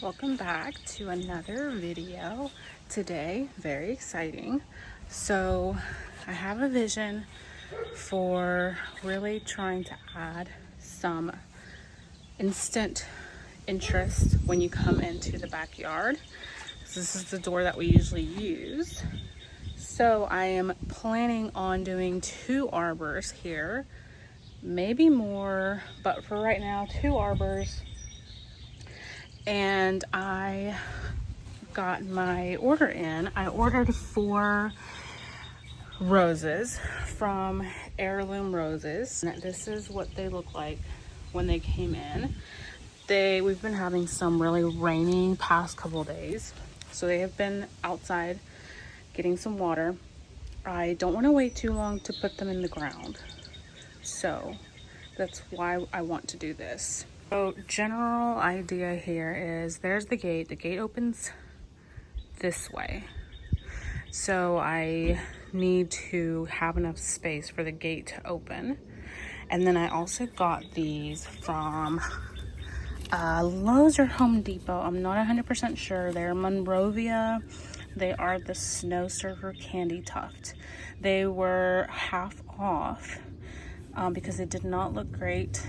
Welcome back to another video today. Very exciting. So I have a vision for really trying to add some instant interest when you come into the backyard. This is the door that we usually use. So I am planning on doing 2 arbors here, maybe more, but for right now 2 arbors. And I got my order in. I ordered 4 roses from Heirloom Roses. This is what they look like when they came in. We've been having some really rainy past couple days, so they have been outside getting some water. I don't want to wait too long to put them in the ground, so that's why I want to do this. So general idea here is there's the gate. The gate opens this way. So I need to have enough space for the gate to open. And then I also got these from Lowe's or Home Depot. I'm not 100% sure. They're Monrovia. They are the Snowsurfer Candytuft. They were half off because they did not look great.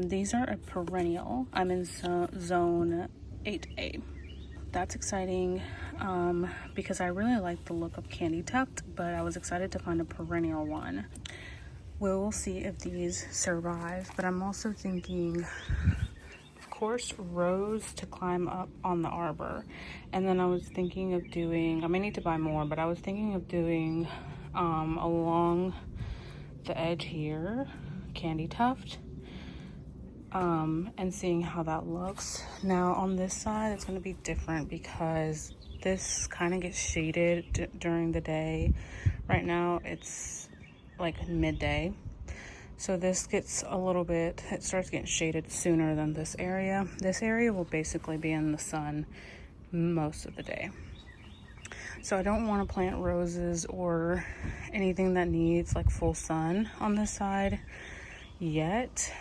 These are a perennial. I'm in zone 8A. That's exciting because I really like the look of Candytuft, but I was excited to find a perennial one. We'll see if these survive, but I'm also thinking, of course, rose to climb up on the arbor. And then I was thinking of doing, I may need to buy more, but I was thinking of doing along the edge here, Candytuft. And seeing how that looks. Now on this side it's going to be different because this kind of gets shaded during the day. Right now it's like midday, so this gets a little bit, it starts getting shaded sooner than this area. This area will basically be in the sun most of the day, so I don't want to plant roses or anything that needs like full sun on this side yet.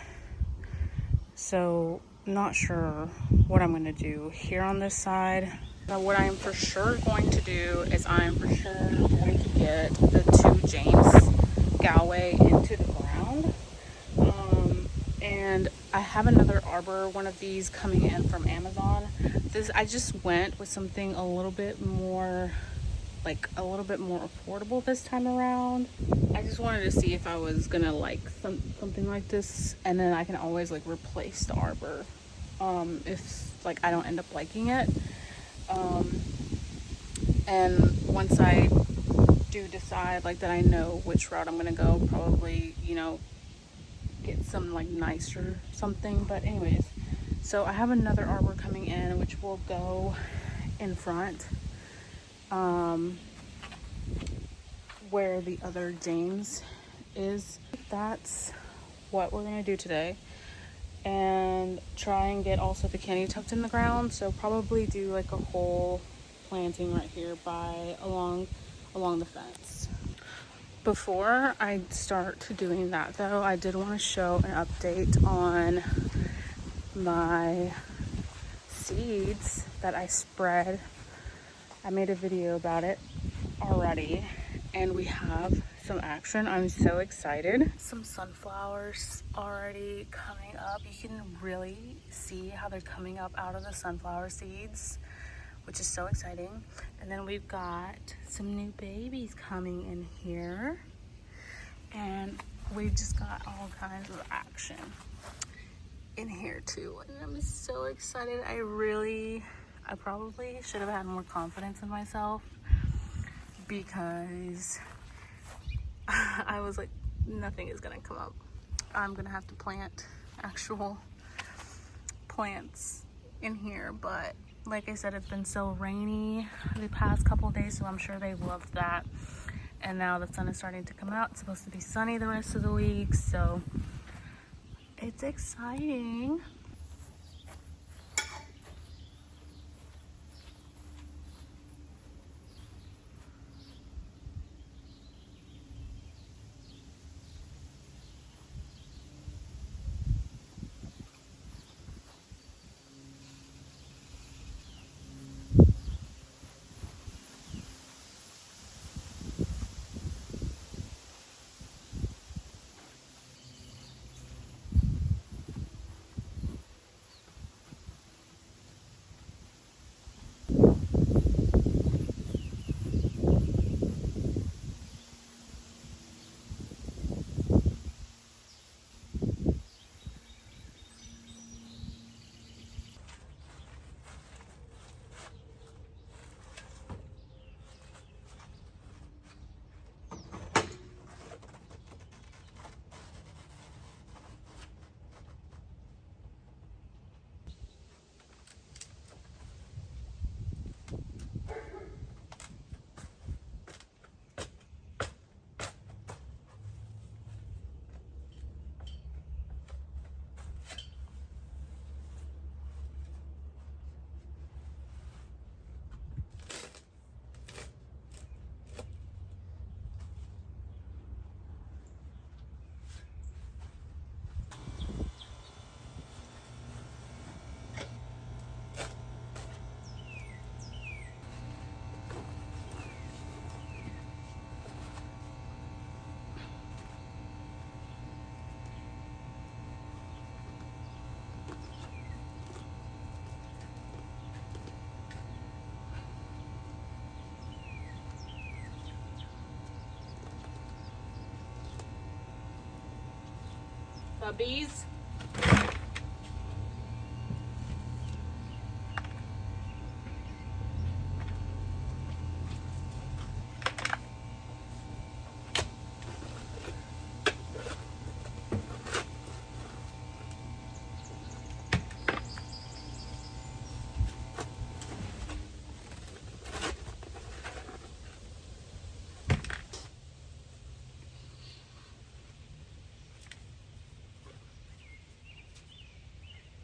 So not sure what I'm going to do here on this side. Now what I am for sure going to do is I am for sure going to get the 2 James Galway into the ground. And I have another arbor, one of these coming in from Amazon. I just went with something a little bit more affordable this time around. I just wanted to see if I was gonna like something like this, and then I can always like replace the arbor if like I don't end up liking it. And once I do decide like that I know which route I'm gonna go, probably, you know, get some like nicer something. But anyways, so I have another arbor coming in which will go in front where the other James is. That's what we're gonna do today, and try and get also the Candytuft in the ground. So probably do like a whole planting right here along the fence. Before I start doing that though, I did want to show an update on my seeds that I spread. I made a video about it already, and we have some action. I'm so excited. Some sunflowers already coming up. You can really see how they're coming up out of the sunflower seeds, which is so exciting. And then we've got some new babies coming in here, and we've just got all kinds of action in here too, and I'm so excited. I probably should have had more confidence in myself, because I was like, nothing is gonna come up. I'm gonna have to plant actual plants in here, but like I said, it's been so rainy the past couple of days, so I'm sure they loved that. And now the sun is starting to come out. It's supposed to be sunny the rest of the week, so it's exciting. Cubbies.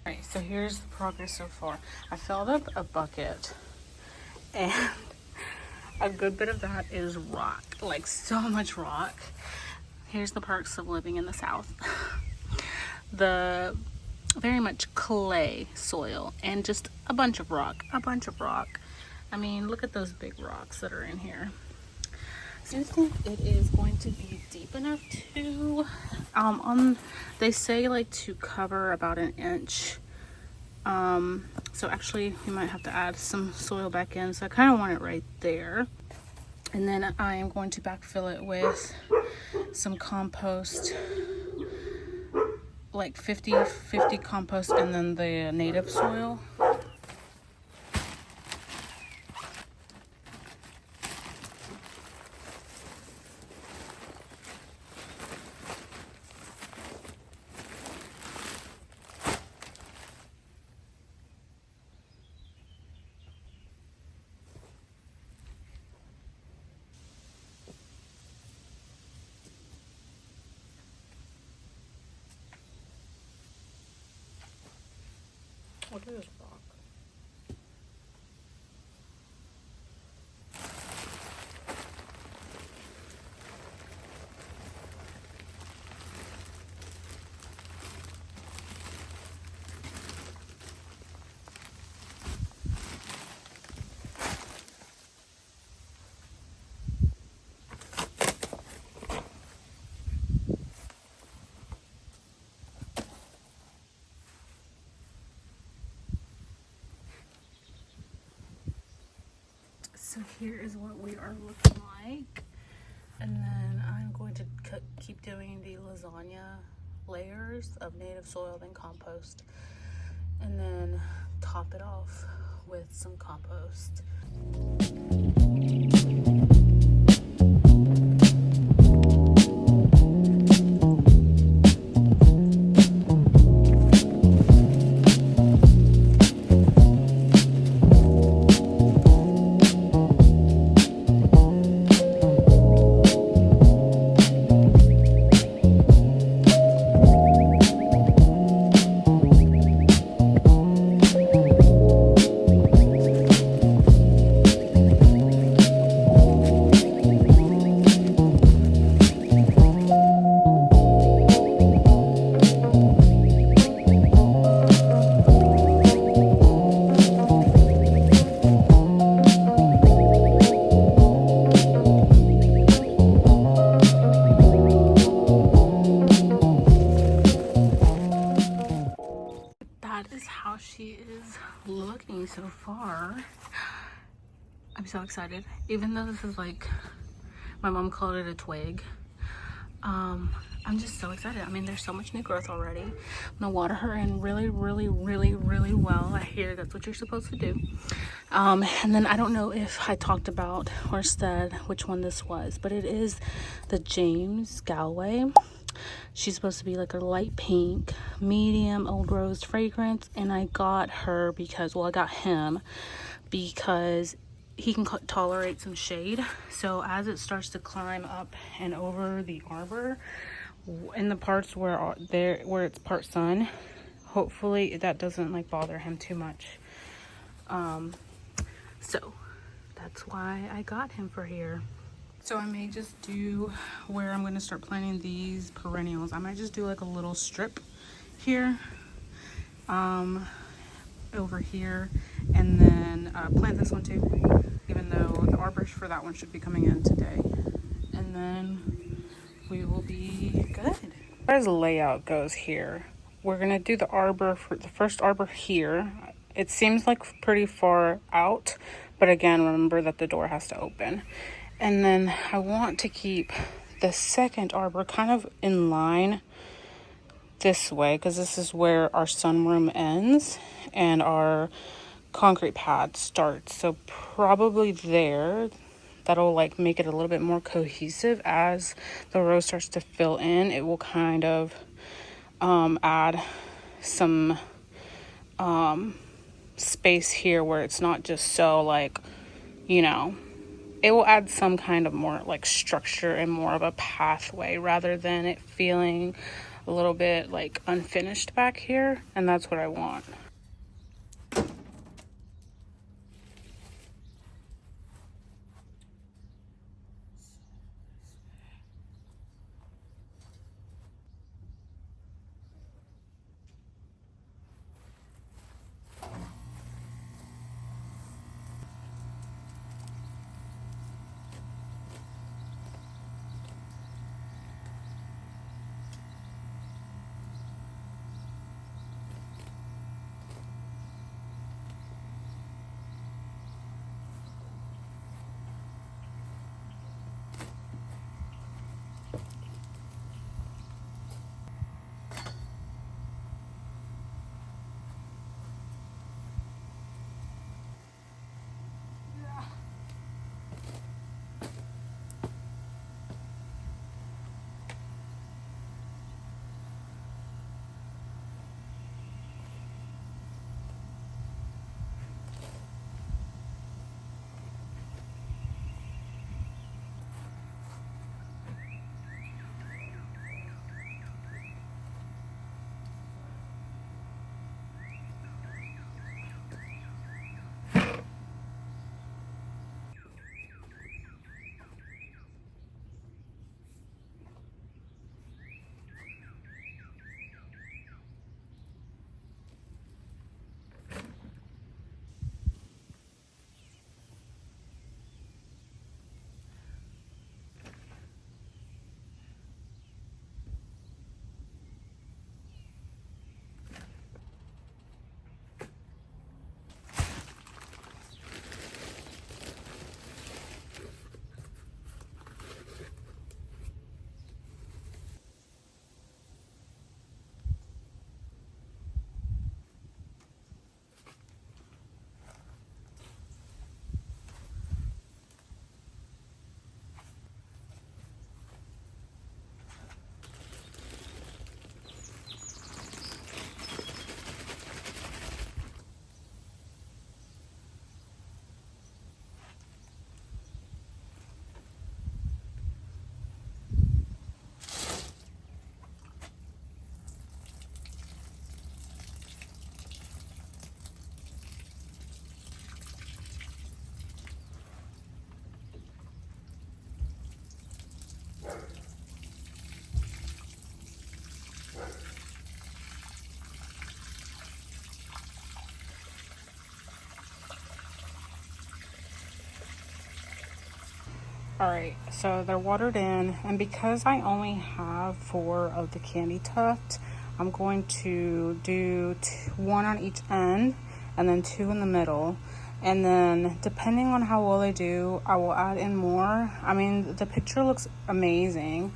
Alright, so here's the progress so far. I filled up a bucket, and a good bit of that is rock, like so much rock. Here's the perks of living in the South. The very much clay soil and just a bunch of rock, I mean, look at those big rocks that are in here. So I think it is going to be deep enough to, they say like to cover about an inch. So actually we might have to add some soil back in. So I kind of want it right there. And then I am going to backfill it with some compost, like 50-50 compost, and then the native soil. What is rock? So here is what we are looking like, and then I'm going to keep doing the lasagna layers of native soil, then compost, and then top it off with some compost. That is how she is looking so far. I'm so excited. Even though this is like, my mom called it a twig. I'm just so excited. I mean, there's so much new growth already. I'm gonna water her in really well. I hear that's what you're supposed to do. And then I don't know if I talked about or said which one this was, but it is the James Galway. She's supposed to be like a light pink, medium old rose fragrance, and I got her because, well, I got him because he can tolerate some shade. So as it starts to climb up and over the arbor, in the parts where it's part sun, hopefully that doesn't like bother him too much. So that's why I got him for here. So I may just do where I'm going to start planting these perennials. I might just do like a little strip here, over here, and then plant this one too, even though the arbors for that one should be coming in today. And then we will be good. As far as the layout goes here, we're going to do the arbor for the first arbor here. It seems like pretty far out, but again, remember that the door has to open. And then I want to keep the second arbor kind of in line this way because this is where our sunroom ends and our concrete pad starts. So probably there. That'll like make it a little bit more cohesive as the rose starts to fill in. It will kind of add some space here where it's not just so like, you know, it will add some kind of more like structure and more of a pathway rather than it feeling a little bit like unfinished back here. And that's what I want. Alright, so they're watered in, and because I only have 4 of the Candytuft, I'm going to do 1 on each end and then 2 in the middle. And then depending on how well they do, I will add in more. I mean, the picture looks amazing,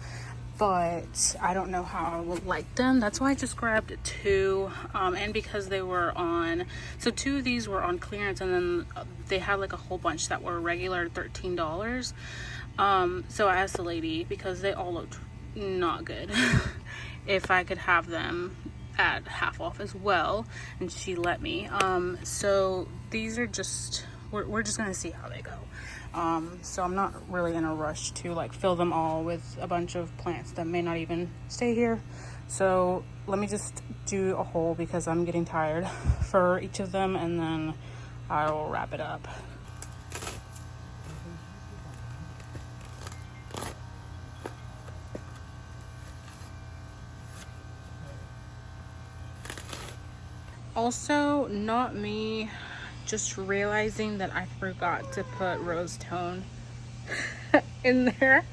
but I don't know how I would like them. That's why I just grabbed 2, and because they were on, so 2 of these were on clearance, and then they had like a whole bunch that were regular $13. So I asked the lady, because they all looked not good, if I could have them at half off as well, and she let me. So these are just, we're just gonna see how they go. So I'm not really in a rush to like fill them all with a bunch of plants that may not even stay here. So let me just do a hole because I'm getting tired for each of them, and then I'll wrap it up. Also, not me just realizing that I forgot to put rose tone in there.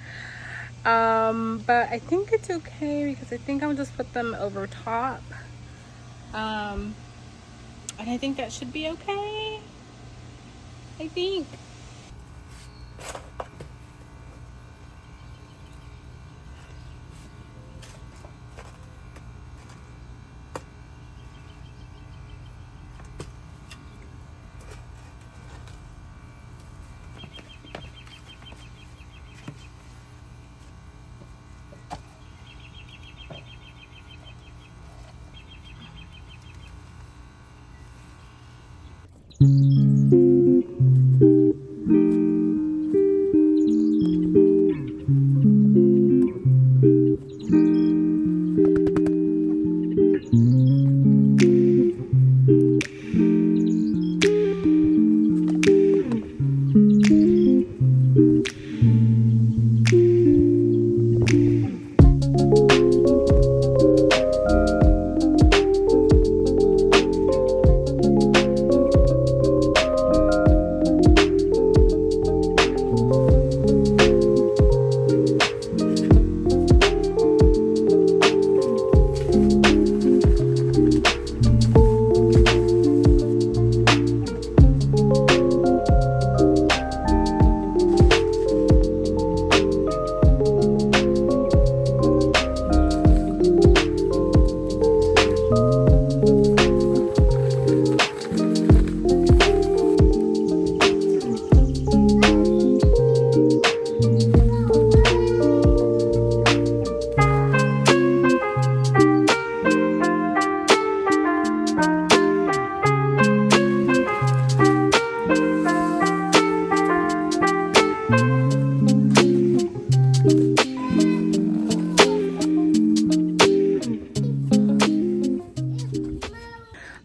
But I think it's okay because I think I'll just put them over top. And I think that should be okay. I think.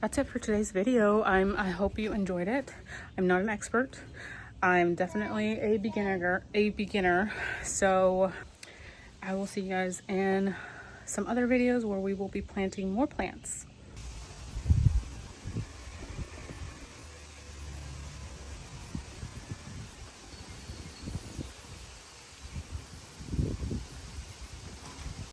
that's it for today's video. I hope you enjoyed it. I'm not an expert. I'm definitely a beginner. So I will see you guys in some other videos where we will be planting more plants.